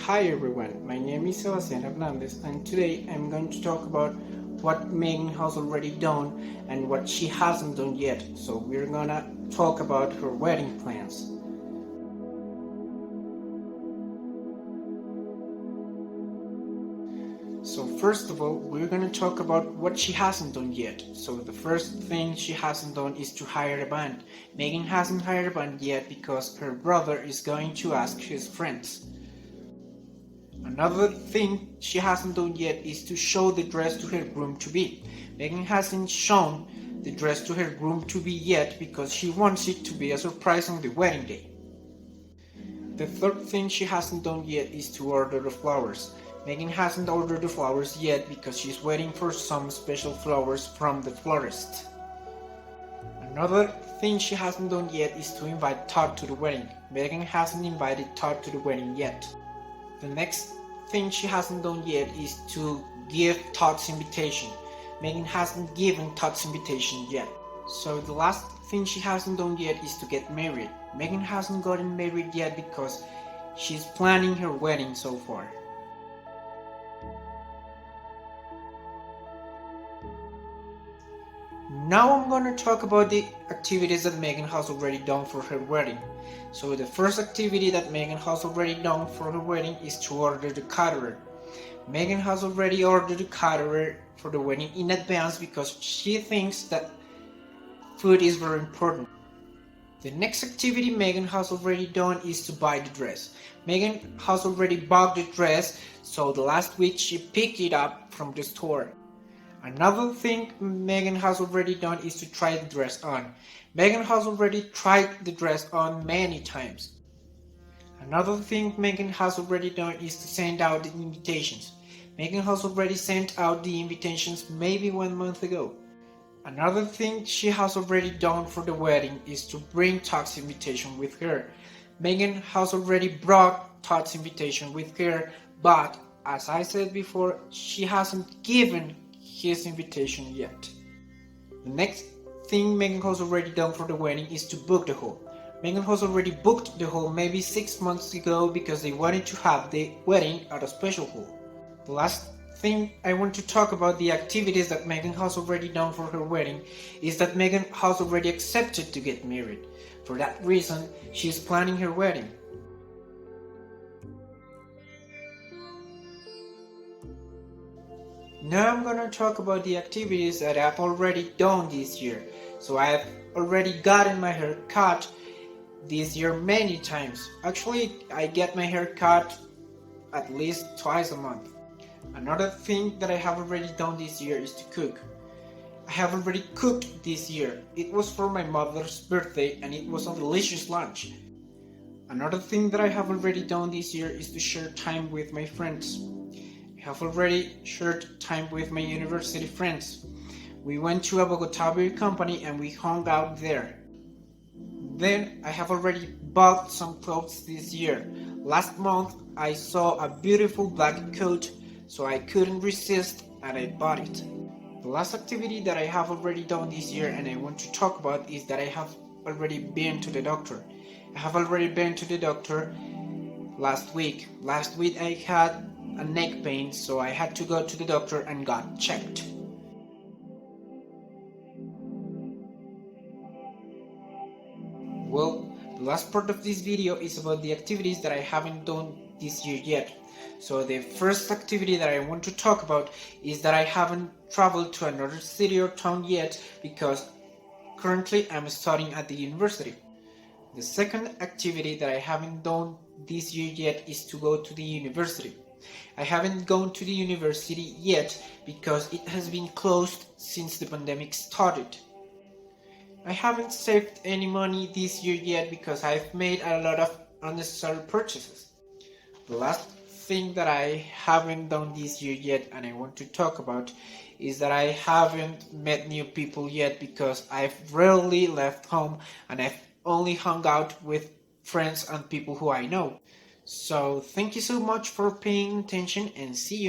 Hi everyone, my name is Sebastian Hernandez and today I'm going to talk about what Megan has already done and what she hasn't done yet. So we're gonna talk about her wedding plans. So first of all, we're gonna talk about what she hasn't done yet. So the first thing she hasn't done is to hire a band. Megan hasn't hired a band yet because her brother is going to ask his friends. Another thing she hasn't done yet is to show the dress to her groom-to-be. Megan hasn't shown the dress to her groom-to-be yet because she wants it to be a surprise on the wedding day. The third thing she hasn't done yet is to order the flowers. Megan hasn't ordered the flowers yet because she's waiting for some special flowers from the florist. Another thing she hasn't done yet is to invite Todd to the wedding. Megan hasn't invited Todd to the wedding yet. The next thing she hasn't done yet is to give Todd's invitation. Megan hasn't given Todd's invitation yet. So the last thing she hasn't done yet is to get married. Megan hasn't gotten married yet because she's planning her wedding so far. Now I'm gonna talk about the activities that Megan has already done for her wedding. So the first activity that Megan has already done for her wedding is to order the caterer. Megan has already ordered the caterer for the wedding in advance because she thinks that food is very important. The next activity Megan has already done is to buy the dress. Megan has already bought the dress, so the last week she picked it up from the store. Another thing Megan has already done is to try the dress on. Megan has already tried the dress on many times. Another thing Megan has already done is to send out the invitations. Megan has already sent out the invitations maybe 1 month ago. Another thing she has already done for the wedding is to bring Todd's invitation with her. Megan has already brought Todd's invitation with her, but as I said before, she hasn't given his invitation yet. The next thing Megan has already done for the wedding is to book the hall. Megan has already booked the hall maybe 6 months ago because they wanted to have the wedding at a special hall. The last thing I want to talk about the activities that Megan has already done for her wedding is that Megan has already accepted to get married. For that reason, she is planning her wedding. Now I'm gonna talk about the activities that I've already done this year. So I've already gotten my hair cut this year many times. Actually, I get my hair cut at least twice a month. Another thing that I have already done this year is to cook. I have already cooked this year. It was for my mother's birthday and it was a delicious lunch. Another thing that I have already done this year is to share time with my friends. I have already shared time with my university friends. We went to a Bogota beer company and we hung out there. Then I have already bought some clothes this year. Last month I saw a beautiful black coat, so I couldn't resist and I bought it. The last activity that I have already done this year and I want to talk about is that I have already been to the doctor. I have already been to the doctor last week. Last week I had a neck pain, so I had to go to the doctor and got checked. Well, the last part of this video is about the activities that I haven't done this year yet. So the first activity that I want to talk about is that I haven't traveled to another city or town yet because currently I'm studying at the university. The second activity that I haven't done this year yet is to go to the university. I haven't gone to the university yet because it has been closed since the pandemic started. I haven't saved any money this year yet because I've made a lot of unnecessary purchases. The last thing that I haven't done this year yet and I want to talk about is that I haven't met new people yet because I've rarely left home and I've only hung out with friends and people who I know. So thank you so much for paying attention and see you